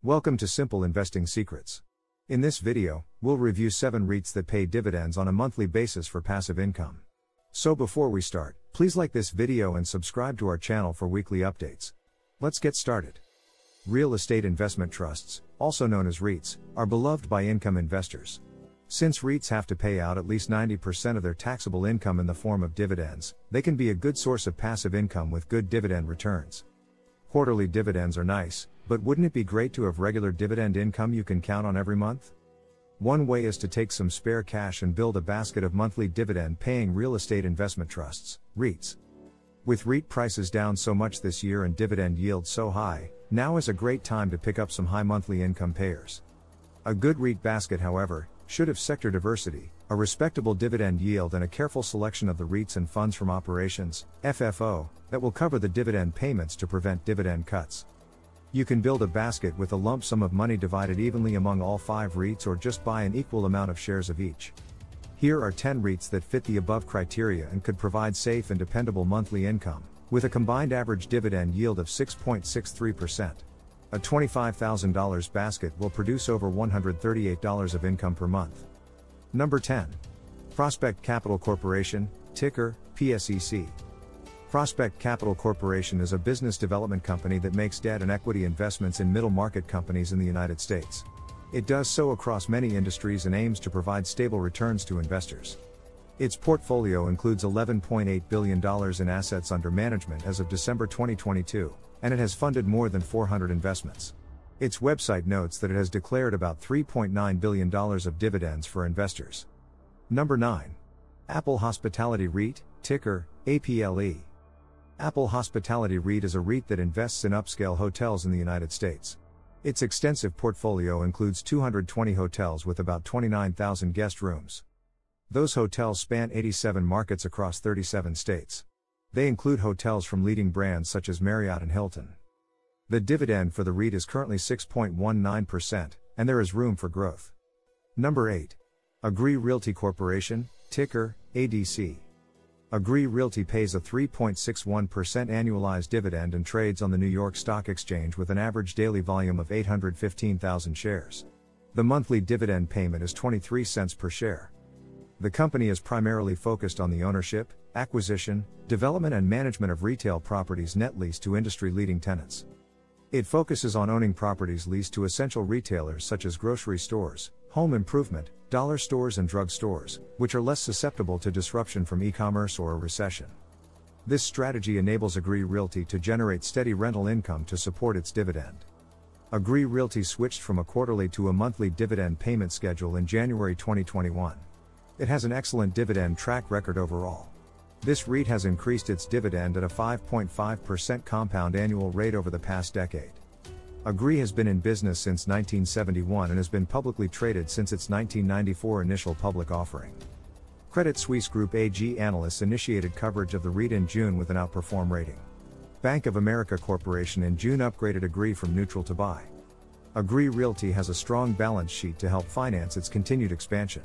Welcome to Simple Investing Secrets. In this video, we'll review 7 REITs that pay dividends on a monthly basis for passive income. So before we start, please like this video and subscribe to our channel for weekly updates. Let's get started. Real estate investment trusts, also known as REITs, are beloved by income investors. Since REITs have to pay out at least 90% of their taxable income in the form of dividends, they can be a good source of passive income with good dividend returns. Quarterly dividends are nice, but wouldn't it be great to have regular dividend income you can count on every month? One way is to take some spare cash and build a basket of monthly dividend-paying real estate investment trusts, REITs. With REIT prices down so much this year and dividend yields so high, now is a great time to pick up some high monthly income payers. A good REIT basket, however, should have sector diversity, a respectable dividend yield and a careful selection of the REITs and funds from operations, FFO, that will cover the dividend payments to prevent dividend cuts. You can build a basket with a lump sum of money divided evenly among all 5 REITs or just buy an equal amount of shares of each. Here are 10 REITs that fit the above criteria and could provide safe and dependable monthly income, with a combined average dividend yield of 6.63%. A $25,000 basket will produce over $138 of income per month. Number 10. Prospect Capital Corporation, ticker, PSEC. Prospect Capital Corporation is a business development company that makes debt and equity investments in middle-market companies in the United States. It does so across many industries and aims to provide stable returns to investors. Its portfolio includes $11.8 billion in assets under management as of December 2022, and it has funded more than 400 investments. Its website notes that it has declared about $3.9 billion of dividends for investors. Number 9. Apple Hospitality REIT, ticker, APLE. Apple Hospitality REIT is a REIT that invests in upscale hotels in the United States. Its extensive portfolio includes 220 hotels with about 29,000 guest rooms. Those hotels span 87 markets across 37 states. They include hotels from leading brands such as Marriott and Hilton. The dividend for the REIT is currently 6.19%, and there is room for growth. Number 8. Agree Realty Corporation, ticker, ADC. Agree Realty pays a 3.61% annualized dividend and trades on the New York Stock Exchange with an average daily volume of 815,000 shares. The monthly dividend payment is 23 cents per share. The company is primarily focused on the ownership, acquisition, development and management of retail properties net leased to industry-leading tenants. It focuses on owning properties leased to essential retailers such as grocery stores, home improvement, dollar stores and drug stores, which are less susceptible to disruption from e-commerce or a recession. This strategy enables Agree Realty to generate steady rental income to support its dividend. Agree Realty switched from a quarterly to a monthly dividend payment schedule in January 2021. It has an excellent dividend track record overall. This REIT has increased its dividend at a 5.5% compound annual rate over the past decade. Agree has been in business since 1971 and has been publicly traded since its 1994 initial public offering. Credit Suisse Group AG analysts initiated coverage of the REIT in June with an outperform rating. Bank of America Corporation in June upgraded Agree from neutral to buy. Agree Realty has a strong balance sheet to help finance its continued expansion.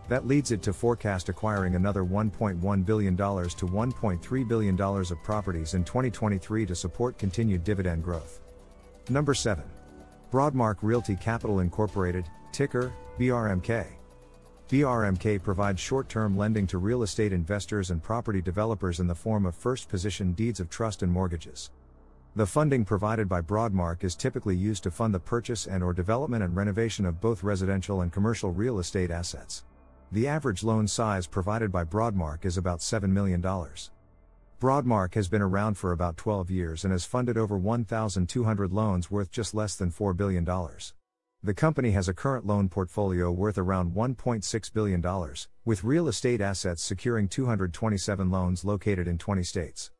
That leads it to forecast acquiring another $1.1 billion to $1.3 billion of properties in 2023 to support continued dividend growth. Number 7. Broadmark Realty Capital Incorporated, ticker, BRMK. BRMK provides short-term lending to real estate investors and property developers in the form of first-position deeds of trust and mortgages. The funding provided by Broadmark is typically used to fund the purchase and/or development and renovation of both residential and commercial real estate assets. The average loan size provided by Broadmark is about $7 million. Broadmark has been around for about 12 years and has funded over 1,200 loans worth just less than $4 billion. The company has a current loan portfolio worth around $1.6 billion, with real estate assets securing 227 loans located in 20 states.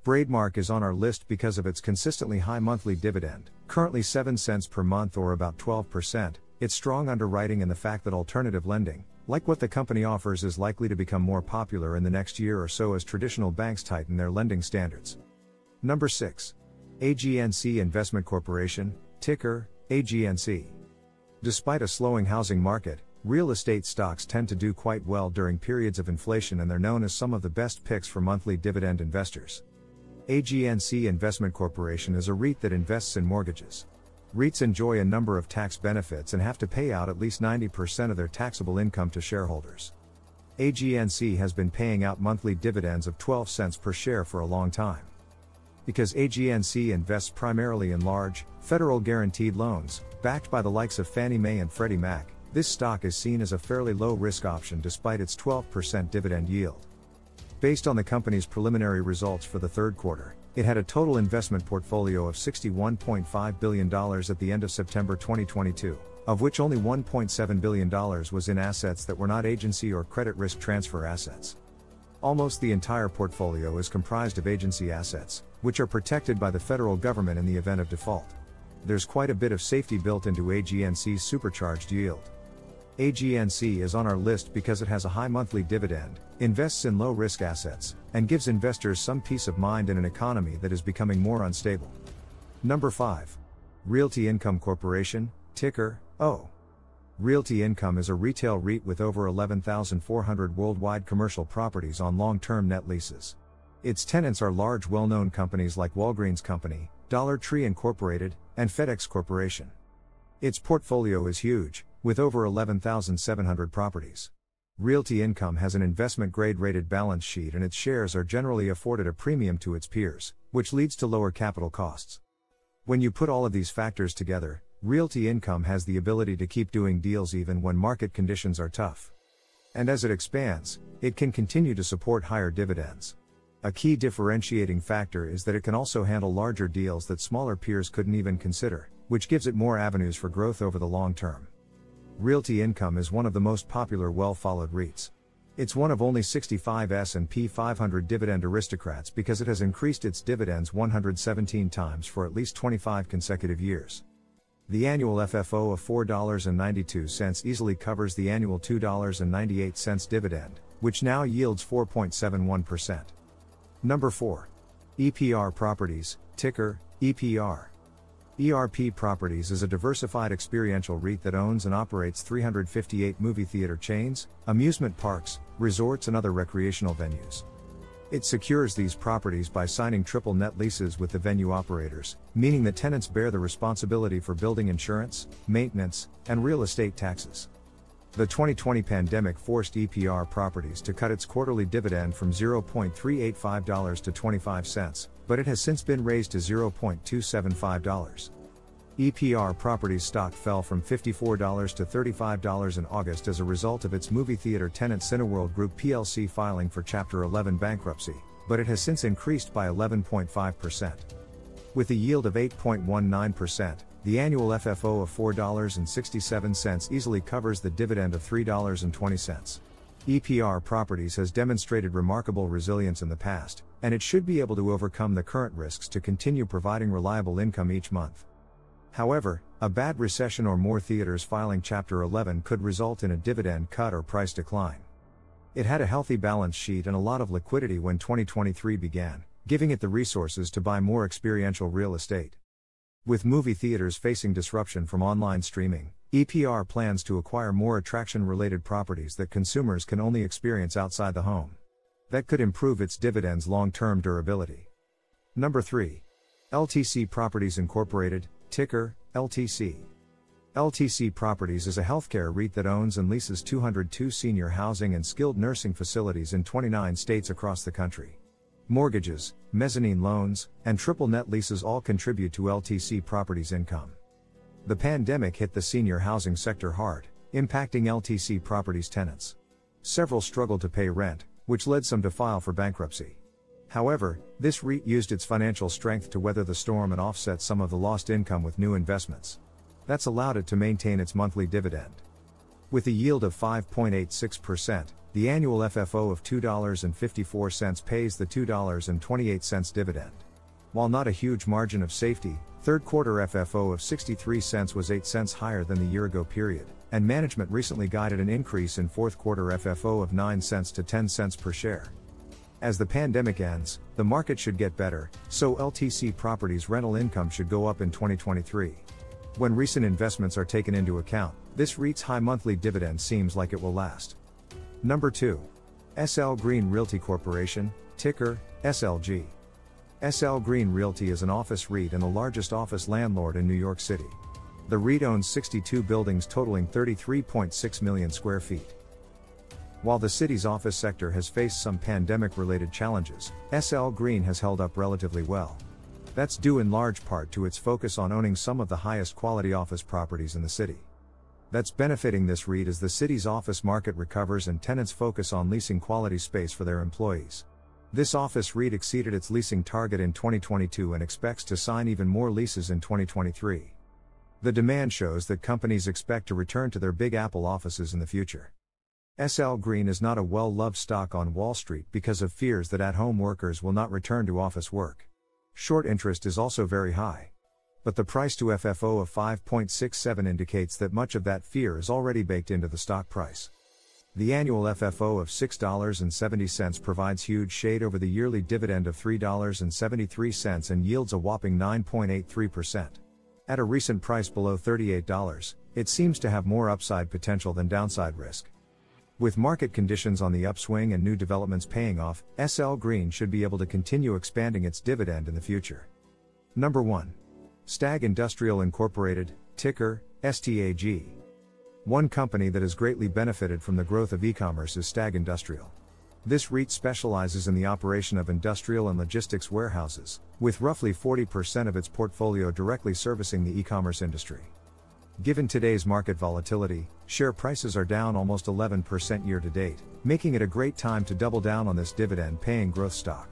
Broadmark is on our list because of its consistently high monthly dividend, currently 7 cents per month or about 12%, its strong underwriting and the fact that alternative lending, like what the company offers, is likely to become more popular in the next year or so as traditional banks tighten their lending standards. Number 6. AGNC Investment Corporation, ticker, AGNC. Despite a slowing housing market, real estate stocks tend to do quite well during periods of inflation and they're known as some of the best picks for monthly dividend investors. AGNC Investment Corporation is a REIT that invests in mortgages. REITs enjoy a number of tax benefits and have to pay out at least 90% of their taxable income to shareholders. AGNC has been paying out monthly dividends of 12 cents per share for a long time. Because AGNC invests primarily in large, federal guaranteed loans, backed by the likes of Fannie Mae and Freddie Mac, this stock is seen as a fairly low-risk option despite its 12% dividend yield. Based on the company's preliminary results for the third quarter, it had a total investment portfolio of $61.5 billion at the end of September 2022, of which only $1.7 billion was in assets that were not agency or credit risk transfer assets. Almost the entire portfolio is comprised of agency assets, which are protected by the federal government in the event of default. There's quite a bit of safety built into AGNC's supercharged yield. AGNC is on our list because it has a high monthly dividend, invests in low-risk assets, and gives investors some peace of mind in an economy that is becoming more unstable. Number 5. Realty Income Corporation, ticker, O. Realty Income is a retail REIT with over 11,400 worldwide commercial properties on long-term net leases. Its tenants are large well-known companies like Walgreens Company, Dollar Tree Incorporated, and FedEx Corporation. Its portfolio is huge, with over 11,700 properties. Realty Income has an investment-grade rated balance sheet and its shares are generally afforded a premium to its peers, which leads to lower capital costs. When you put all of these factors together, Realty Income has the ability to keep doing deals even when market conditions are tough. And as it expands, it can continue to support higher dividends. A key differentiating factor is that it can also handle larger deals that smaller peers couldn't even consider, which gives it more avenues for growth over the long term. Realty Income is one of the most popular well-followed REITs. It's one of only 65 S&P 500 dividend aristocrats because it has increased its dividends 117 times for at least 25 consecutive years. The annual FFO of $4.92 easily covers the annual $2.98 dividend, which now yields 4.71%. Number 4. EPR Properties, ticker, EPR. ERP Properties is a diversified experiential REIT that owns and operates 358 movie theater chains, amusement parks, resorts and other recreational venues. It secures these properties by signing triple net leases with the venue operators, meaning the tenants bear the responsibility for building insurance, maintenance, and real estate taxes. The 2020 pandemic forced EPR Properties to cut its quarterly dividend from $0.385 to 25 cents, but it has since been raised to $0.275. EPR Properties stock fell from $54 to $35 in August as a result of its movie theater tenant Cineworld Group plc filing for Chapter 11 bankruptcy, but it has since increased by 11.5%. With a yield of 8.19%, the annual FFO of $4.67 easily covers the dividend of $3.20. EPR Properties has demonstrated remarkable resilience in the past, and it should be able to overcome the current risks to continue providing reliable income each month. However, a bad recession or more theaters filing Chapter 11 could result in a dividend cut or price decline. It had a healthy balance sheet and a lot of liquidity when 2023 began, giving it the resources to buy more experiential real estate. With movie theaters facing disruption from online streaming, EPR plans to acquire more attraction-related properties that consumers can only experience outside the home. That could improve its dividends' long-term durability. Number 3. LTC Properties Incorporated, ticker, LTC. LTC Properties is a healthcare REIT that owns and leases 202 senior housing and skilled nursing facilities in 29 states across the country. Mortgages, mezzanine loans, and triple net leases all contribute to LTC Properties income. The pandemic hit the senior housing sector hard, impacting LTC Properties tenants. Several struggled to pay rent, which led some to file for bankruptcy. However, this REIT used its financial strength to weather the storm and offset some of the lost income with new investments. That's allowed it to maintain its monthly dividend. With a yield of 5.86%, the annual FFO of $2.54 pays the $2.28 dividend. While not a huge margin of safety, third quarter FFO of 63 cents was 8 cents higher than the year-ago period, and management recently guided an increase in fourth quarter FFO of 9 cents to 10 cents per share. As the pandemic ends, the market should get better, so LTC Properties rental income should go up in 2023. When recent investments are taken into account, this REIT's high monthly dividend seems like it will last. Number 2. SL Green Realty Corporation, ticker, SLG. SL Green Realty is an office REIT and the largest office landlord in New York City. The REIT owns 62 buildings totaling 33.6 million square feet. While the city's office sector has faced some pandemic-related challenges, SL Green has held up relatively well. That's due in large part to its focus on owning some of the highest quality office properties in the city. That's benefiting this REIT as the city's office market recovers and tenants focus on leasing quality space for their employees. This office REIT exceeded its leasing target in 2022 and expects to sign even more leases in 2023. The demand shows that companies expect to return to their Big Apple offices in the future. SL Green is not a well-loved stock on Wall Street because of fears that at-home workers will not return to office work. Short interest is also very high. But the price to FFO of 5.67 indicates that much of that fear is already baked into the stock price. The annual FFO of $6.70 provides huge shade over the yearly dividend of $3.73 and yields a whopping 9.83%. At a recent price below $38, it seems to have more upside potential than downside risk. With market conditions on the upswing and new developments paying off, SL Green should be able to continue expanding its dividend in the future. Number 1. STAG Industrial Incorporated, ticker, STAG. One company that has greatly benefited from the growth of e-commerce is STAG Industrial. This REIT specializes in the operation of industrial and logistics warehouses, with roughly 40% of its portfolio directly servicing the e-commerce industry. Given today's market volatility, share prices are down almost 11% year to date, making it a great time to double down on this dividend-paying growth stock.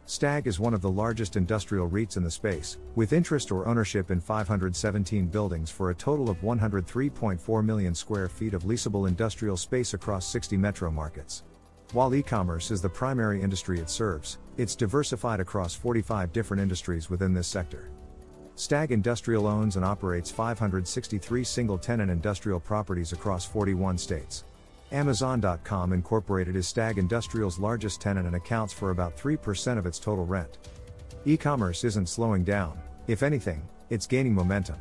STAG is one of the largest industrial REITs in the space, with interest or ownership in 517 buildings for a total of 103.4 million square feet of leasable industrial space across 60 metro markets. While e-commerce is the primary industry it serves, it's diversified across 45 different industries within this sector. STAG Industrial owns and operates 563 single-tenant industrial properties across 41 states. Amazon.com Incorporated is STAG Industrial's largest tenant and accounts for about 3% of its total rent. E-commerce isn't slowing down; if anything, it's gaining momentum.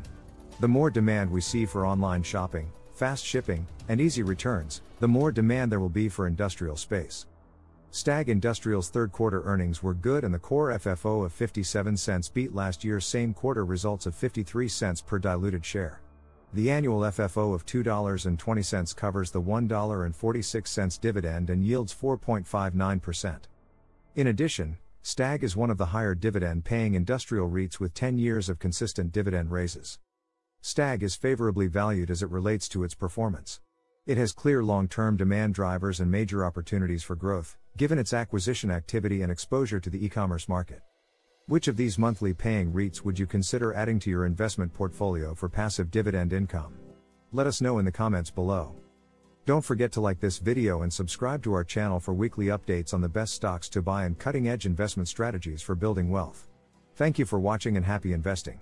The more demand we see for online shopping, fast shipping, and easy returns, the more demand there will be for industrial space. STAG Industrial's third quarter earnings were good and the core FFO of 57 cents beat last year's same quarter results of 53 cents per diluted share. The annual FFO of $2.20 covers the $1.46 dividend and yields 4.59%. In addition, STAG is one of the higher dividend-paying industrial REITs with 10 years of consistent dividend raises. STAG is favorably valued as it relates to its performance. It has clear long-term demand drivers and major opportunities for growth, given its acquisition activity and exposure to the e-commerce market. Which of these monthly paying REITs would you consider adding to your investment portfolio for passive dividend income? Let us know in the comments below. Don't forget to like this video and subscribe to our channel for weekly updates on the best stocks to buy and cutting-edge investment strategies for building wealth. Thank you for watching and happy investing.